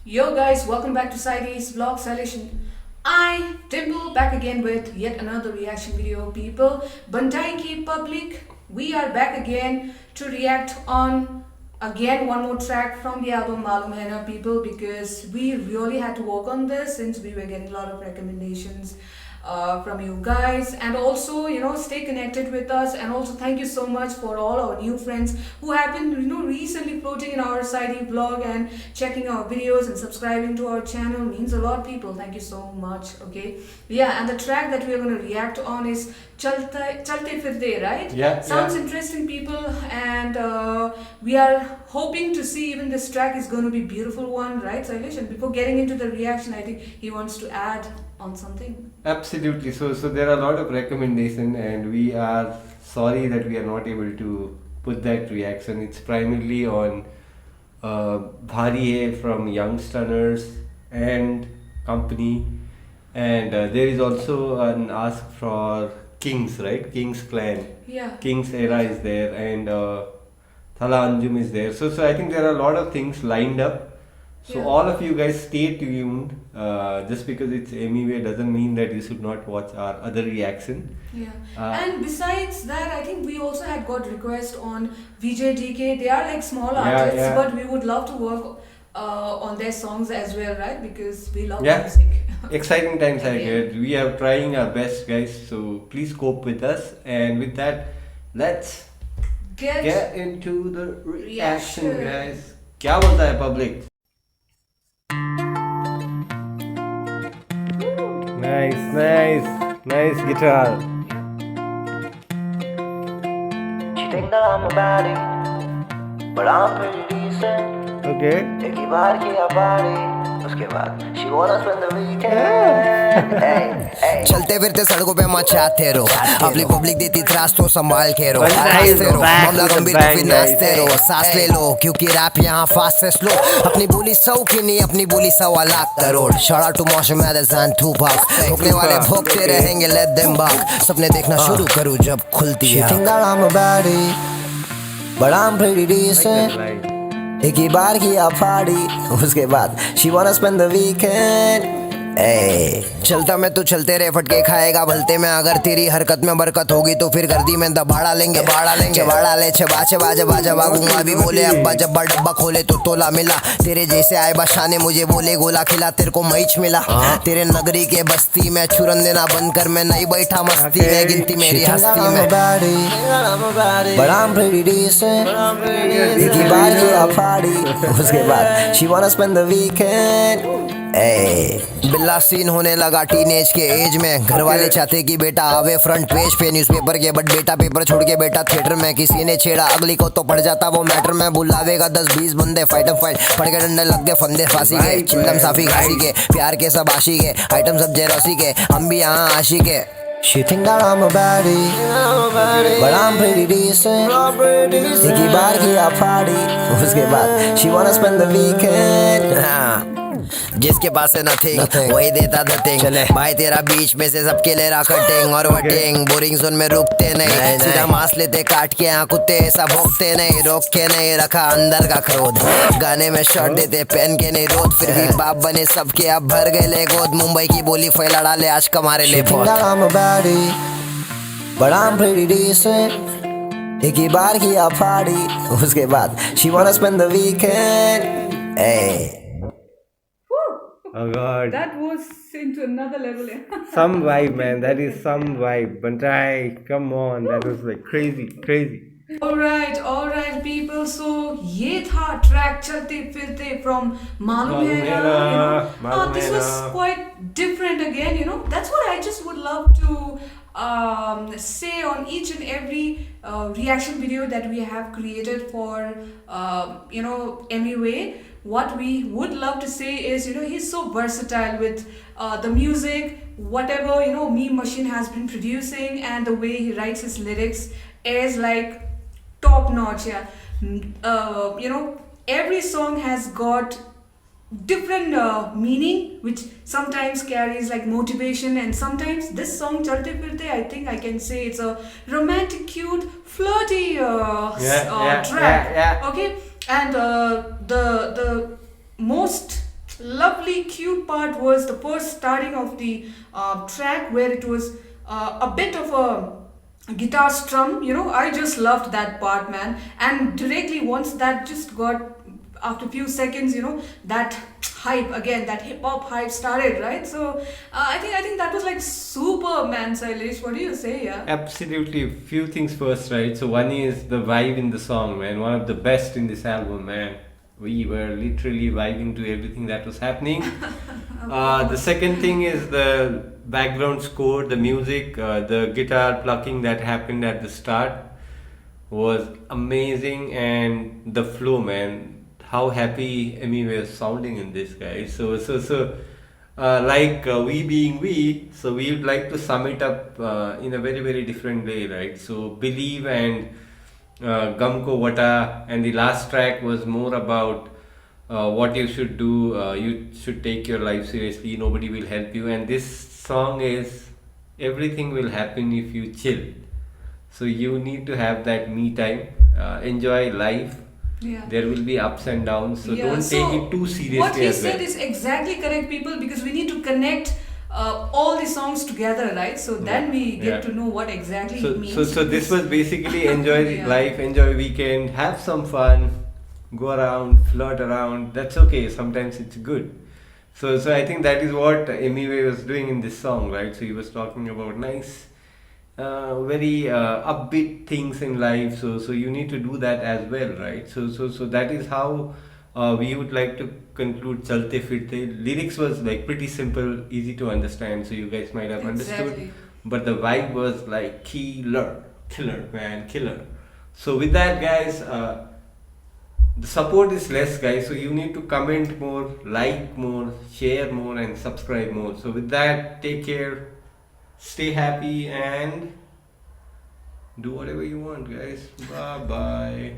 Yo guys, welcome back to Sidey's Vlog Selection. I, Dimple, back again with yet another reaction video, people. Bantai ki public, we are back again to react on again one more track from the album Malum Hai Na, people, because we really had to work on this since we were getting a lot of recommendations from you guys, and also stay connected with us. And also thank you so much for all our new friends who have been recently floating in our Sidey vlog and checking our videos and subscribing to our channel. Means a lot, people. Thank you so much. Okay, yeah, and the track that we are going to react on is Chalte Firte, right? Yeah, sounds yeah. interesting, people. And we are hoping to see even this track is going to be beautiful one, right, Sailesh? And before getting into the reaction, I think he wants to add on something. Absolutely. So there are a lot of recommendation, and we are sorry that we are not able to put that reaction. It's primarily on Bhari Hai from Young Stunners and company, and there is also an ask for Kings, right? Kings Clan. Yeah. Kings Era is there, and Thala Anjum is there. So I think there are a lot of things lined up. So Yeah. all of you guys stay tuned. Just because it's Emiway doesn't mean that you should not watch our other reaction. Yeah. Uh, And besides that, I think we also had got request on VJDK. They are like small Yeah, artists, yeah. but we would love to work on their songs as well, right? Because we love Yeah. music. Exciting times Yeah. ahead. We are trying our best, guys. So please cope with us. And with that, let's get into the reaction, Reaction. guys. क्या बोलता है public? Nice guitar. She think that I'm a baddie, but I'm pretty decent. Okay. एक ही बार किया party, उसके बाद she wanna spend the weekend. Hey, hey. चलते फिरते सड़कों पे मचाते रहो, अपनी पब्लिक देती त्रास तो संभाल के रहो, Nice, हंसते रहो, back मामला to the गंभीर तो bang, फिर guys. नाचते रहो, सांस ले लो क्योंकि रैप यहाँ फास्ट है स्लो, अपनी बोली 100 की नहीं, अपनी बोली 1.25 crore. Shout out to Marshall Mathers and Tupac. रोकने वाले भोगते रहेंगे, let them bark. सपने देखना शुरू करूँ जब खुलती She है. think that I'm a baddie, but I'm pretty decent. Right. एक ही बार किया party, उसके बाद she wanna spend the weekend. Hey. चलता मैं तो चलते रहे, फटके खाएगा भलते में. अगर तेरी हरकत में बरकत होगी तो फिर गर्दी में दबाड़ा लेंगे, चबाड़ा ले चबा चबा जबा जबा घुमा भी बोले अब्बा, जब्बा डब्बा खोले तो तोला मिला. तेरे जैसे आए बादशाह ने मुझे बोले गोला खिला, तेरे को मैच मिला. तेरे नगरी के बस्ती में चुरन देना बंद कर, मैं नहीं बैठा मस्ती में, गिनती मेरी She think that हस्ती I'm a में. baddie, but I'm pretty decent. एक ही बार किया party, उसके बाद she wanna spend the weekend. Hey. बिल्ला सीन होने लगा टीनेज के एज में, घर वाले चाहते कि बेटा आवे फ्रंट पेज पे न्यूज़पेपर के, बट बेटा पेपर छोड़ के बेटा थिएटर में. किसी ने छेड़ा अगली को तो पड़ जाता वो मैटर में, बुलावेगा 10-20 बंदे फाइट पड़ के डंडे लग गए फंदे फांसी के, चिल्लम साफी घासी के, प्यार के सब आशी के, आइटम सब जेरोसी के, हम भी यहाँ आशी के. She think that I'm a baddie, but I'm pretty decent. एक ही बार किया party, उसके बाद she wanna spend the weekend. जिसके पास है नथिंग वही देता नथिंग. भाई तेरा बीच में से सबके ले रहा कटिंग और वटिंग, बोरिंग जोन में रुकते नहीं, सीधा मांस लेते काट के यहाँ कुत्ते ऐसा भोगते नहीं, रोक के नहीं रखा अंदर का क्रोध, गाने में शॉट देते पहन के नहीं रोद, फिर भी बाप बने सबके अब भर गए ले गोद. मुंबई की बोली फैला डाले आज कमारे ले She think बहुत. that I'm a baddie, but I'm pretty decent. एक ही बार किया party, उसके बाद she wanna spend the weekend. Hey. Oh God. That was into another level. Some vibe, man. That is some vibe. Bantai, come on. That was like crazy. Alright, people. So ये था track चलते फिरते from Malum Hai Na, Malum this Hai was Na. quite different again. That's what I just would love to say on each and every reaction video that we have created for MUA. What we would love to say is, he's so versatile with the music, whatever, Meme Machine has been producing, and the way he writes his lyrics is like top notch. Yeah. Every song has got different meaning, which sometimes carries like motivation, and sometimes this song Chalte Firte, I think I can say it's a romantic, cute, flirty track. Yeah. Okay, and the most lovely, cute part was the first starting of the track where it was a bit of a guitar strum. You know, I just loved that part, man. And directly once that just got, after a few seconds, you know, that hype again, that hip hop hype started, right? So I think that was like super, man. Sailesh, what do you say? Yeah. Absolutely. Few things first, right? So one is the vibe in the song, man. One of the best in this album, man. We were literally vibing to everything that was happening. The second thing is the background score, the music, the guitar plucking that happened at the start was amazing, and the flow, man. How happy Emmy was sounding in this, guys. We being we, so we would like to sum it up in a very, very different way, right? So Believe and Gamko Vata, and the last track was more about what you should do. You should take your life seriously, nobody will help you. And this song is everything will happen if you chill. So you need to have that me time, enjoy life. Yeah. There will be ups and downs, so Yeah, don't so take it too seriously what he as well. said is exactly correct, people, because we need to connect all the songs together, right? So then we get Yeah. to know what exactly So, it means. so this was basically enjoy Yeah. life, enjoy weekend, have some fun, go around, flirt around. That's okay. Sometimes it's good. So I think that is what Emiway was doing in this song, right? So he was talking about nice, very upbeat things in life. So you need to do that as well, right? So that is how we would like to conclude Chalte Firte. Lyrics was like pretty simple, easy to understand, so you guys might have understood. Exactly. But the vibe was like killer, man, killer. So with that, guys, the support is less, guys. So you need to comment more, like more, share more, and subscribe more. So with that, take care, stay happy, and do whatever you want, guys. Bye bye.